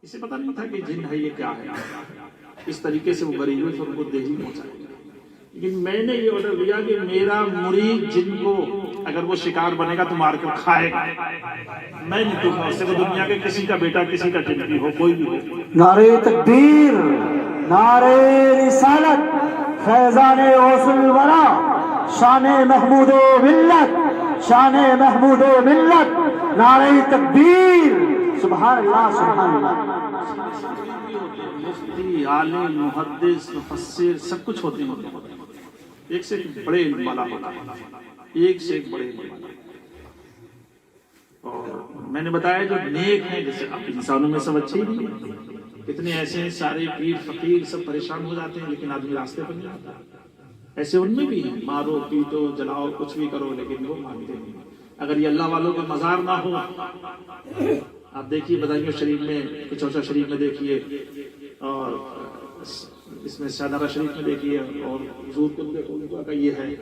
اسے پتہ نہیں تھا کہ جن ہے یہ کیا ہے، اس طریقے سے وہ بری ہوئی پھر ان کو دہلی پہنچایا. لیکن میں نے یہ آرڈر دیا کہ میرا مرید جن کو اگر وہ شکار بنے گا تو مار کر کھائے گا، میں نہیں دوں گا اسے، وہ دنیا کے کسی کا بیٹا کسی کا جن بھی ہو، کوئی بھی ہو. نعرہ تکبیر، نعرہ رسالت، فیضان غوث الورا، شان محمود ملت، شان محمود ملت، نعرہ تکبیر، سبحان اللہ سبحان اللہ. مفتی، عالم، محدث، مفسر سب کچھ ہوتے ہیں، ایک سے ایک بڑے علم والا ہوتا ہے، ایک سے ایک بڑے علم والا. اور میں نے بتایا جو نیک ہیں، جیسے اب انسانوں میں سب اچھے ہی نہیں، کتنے ایسے ہیں سارے پیر فقیر سب پریشان ہو جاتے ہیں لیکن آدمی راستے پر نہیں آتا. ایسے ان میں بھی ہیں، مارو پیٹو جلاؤ کچھ بھی کرو لیکن وہ مانتے نہیں. اگر یہ اللہ والوں کا مزار نہ ہو، آپ دیکھیے بدایوں شریف میں، چوچا شریف میں دیکھیے، اور اس میں سادرہ شریف میں دیکھیے، اور حضور کو دیکھو کہ یہ ہے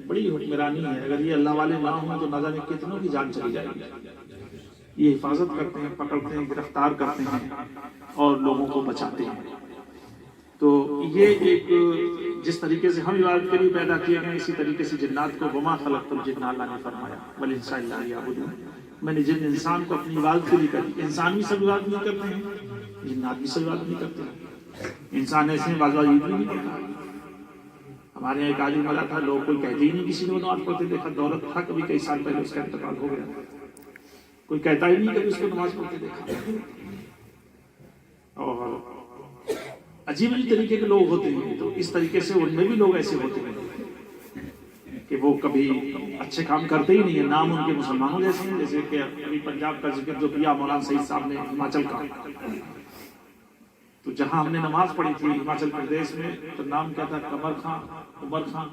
بڑی حکمرانی ہے. اگر یہ اللہ والے نہ ہوں تو نہ جانے کتنوں کی جان چلی جائے گی. یہ حفاظت کرتے ہیں، پکڑتے ہیں، گرفتار کرتے ہیں اور لوگوں کو بچاتے ہیں. تو یہ ایک جس طریقے سے ہم عبادت کے لیے پیدا کیے گئے، اسی طریقے سے جنات کو وما خلقت الجن، اللہ نے فرمایا والانس الا لیعبدون، میں نے جن انسان کو اپنی عبادت کے لیے کری. انسان بھی سب عبادت نہیں کرتے ہیں، جنات بھی سب عبادت نہیں کرتے ہیں. انسان ایسے ہیں بعض عید بھی نہیں کرتا. ہمارے یہاں ایک آدمی ملا تھا، لوگ کوئی کہتے ہی نہیں کسی نے وہ نماز پڑھتے دیکھا. دولت تھا کبھی کئی سال پہلے اس کا انتقال ہو گیا، کوئی کہتا ہی نہیں کبھی اس کو نماز پڑھتے دیکھا. اور عجیب عجیب طریقے کے لوگ ہوتے ہیں. تو اس طریقے سے ان میں بھی لوگ ایسے ہوتے ہیں کہ وہ کبھی اچھے کام کرتے ہی نہیں ہیں. نام ان کے مسلمانوں جیسے ہیں، جیسے کہ ابھی پنجاب کا ذکر جو کیا مولانا سعید صاحب نے ہماچل کا، تو جہاں ہم نے نماز پڑھی تھی ہماچل پردیش میں، تو نام کیا تھا؟ قمر خان، عمر خان.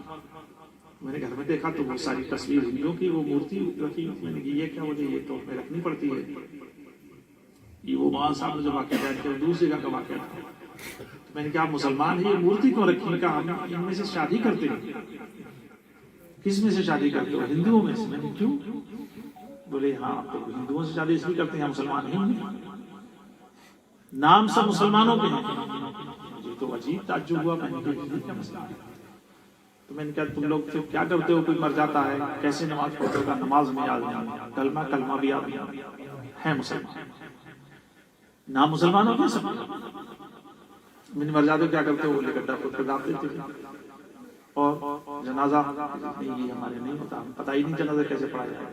میں نے گھر میں دیکھا تو بہت ساری تصویر ہندوؤں کی وہ مورتی رکھی. میں نے کہا یہ کیا وجہ، یہ تو میں رکھنی پڑتی ہے. یہ وہ مولانا صاحب نے جو واقعہ بیان کیا دوسری جگہ کا واقعہ تھا. میں نے کہا آپ مسلمان ہیں، یہ مورتی کیوں رکھی؟ کہا ہم ان میں سے شادی کرتے ہیں. کس میں سے شادی کرتے ہو؟ ہندوؤں میں سے. میں نے کیوں؟ بولے ہاں تو ہندوؤں سے شادی اس لیے کرتے ہیں، ہم مسلمان ہیں، نام سب مسلمانوں کے ہیں. مجھے تو عجیب تعجب ہوا. میں نے کہا کیا مسئلہ ہے؟ تو میں نے کہا تم لوگ پھر کیا کرتے ہو؟ کوئی مر جاتا ہے کیسے نماز پڑھتے ہو؟ نماز میں یاد نہیں، کلمہ بھی یاد نہیں ہے. مسلمان نام مسلمانوں کے سب. میں نے مر جاتے کیا کرتے ہو؟ لے کر ڈر خود ڈال دیتے تھے. اور جنازہ نہیں، یہ ہمارے نہیں ہوتا، ہم پتہ ہی نہیں جنازہ کیسے پڑھا جائے.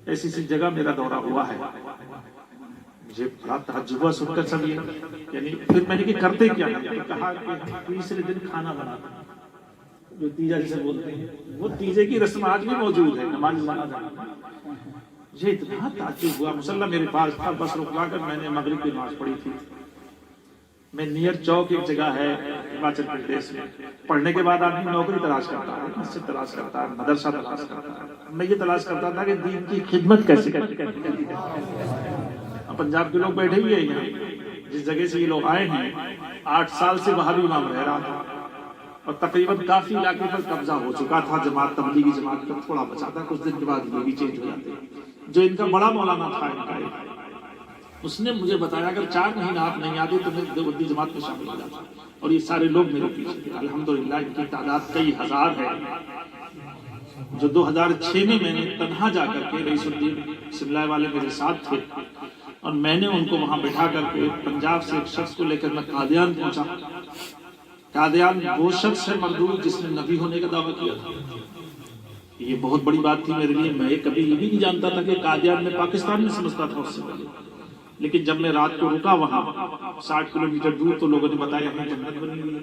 ایسی سی جگہ میرا دورہ ہوا ہے. مجھے بڑا تعجب ہوا سن کر سب یہ، یعنی پھر میں نے کہ کرتے کیا؟ کہا کہ تیسرے دن کھانا بناتا، جو تیجا جسے بولتے ہیں، وہ تیجے کی رسم آج بھی موجود ہے، نماز بنا جانا. مجھے اتنا تعجب ہوا. مصلی میرے پاس تھا، بس رکوا کر میں نے مغرب کی نماز پڑھی تھی. میں نیئر چوک ایک جگہ ہے ہماچل پردیش میں، پڑھنے کے بعد آدمی نوکری تلاش کرتا ہے، مسجد تلاش کرتا ہے، مدرسہ تلاش کرتا ہے. میں یہ تلاش کرتا تھا کہ دین کی خدمت کیسے کرتی. پنجاب کے لوگ بیٹھے ہوئے ہیں، جس جگہ سے یہ لوگ آئے ہیں 8 سال سے وہاں بھی امام رہ رہا تھا، اور تقریباً کافی علاقے پر قبضہ ہو چکا تھا. جماعت تبلیغی جماعت کا تھوڑا بچا تھا، کچھ دن کے بعد یہ بھی چینج ہو جاتے. جو ان کا بڑا مولانا تھا ان کا، اس نے مجھے بتایا اگر 4 مہینہ آپ نہیں آتے تو میں دیوبندی جماعت میں شامل ہو جاتا. اور یہ سارے لوگ میرے پیچھے تھے. الحمدللہ ان کی تعداد کئی ہزار ہے. جو 2006 میں نے تنہا جا کر کے، رئیس الدین سملائے والے میرے ساتھ تھے، اور میں نے ان کو وہاں بٹھا کر کے پنجاب سے ایک شخص کو لے کر میں قادیان پہنچا. قادیان وہ شخص ہے مردود جس نے نبی ہونے کا دعویٰ کیا تھا. یہ بہت بڑی بات تھی میرے لیے. میں کبھی یہ بھی نہیں جانتا تھا کہ قادیان میں پاکستان میں سمجھتا تھا اس سے پہلے. لیکن جب میں رات کو رکا وہاں 60 کلومیٹر دور، تو لوگوں نے بتایا ہمیں جنت بنی ہوئی ہے،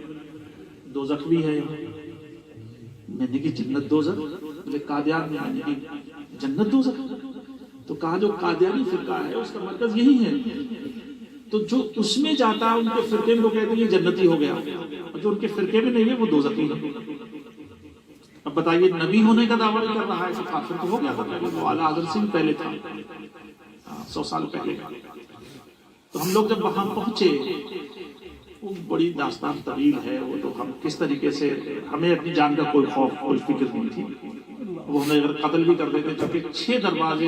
دوزخ بھی ہے. میں نے کہا جنت دوزخ؟ بولے قادیان میں. میں نے کہا جنت دوزخ؟ تو کہا جو قادیانی فرقہ ہے اس کا مرکز یہی ہے، تو جو اس میں جاتا ہے ان کے فرقے میں وہ کہتے ہیں یہ جنتی ہو گیا، اور جو ان کے فرقے میں نہیں ہے وہ دوزخی ہے. اب بتائیے نبی ہونے کا دعویٰ کر رہا ہے، کافر تو ہو گیا تھا پہلے. وہ اعلیٰ حضرت سے بھی پہلے تھا، 100 سال پہلے. تو ہم لوگ جب وہاں پہنچے، وہ بڑی داستان طویل ہے. وہ تو ہم کس طریقے سے، ہمیں اپنی جان کا کوئی خوف کوئی فکر نہیں تھی. وہ ہمیں اگر قتل بھی کر دیتے، چونکہ 6 دروازے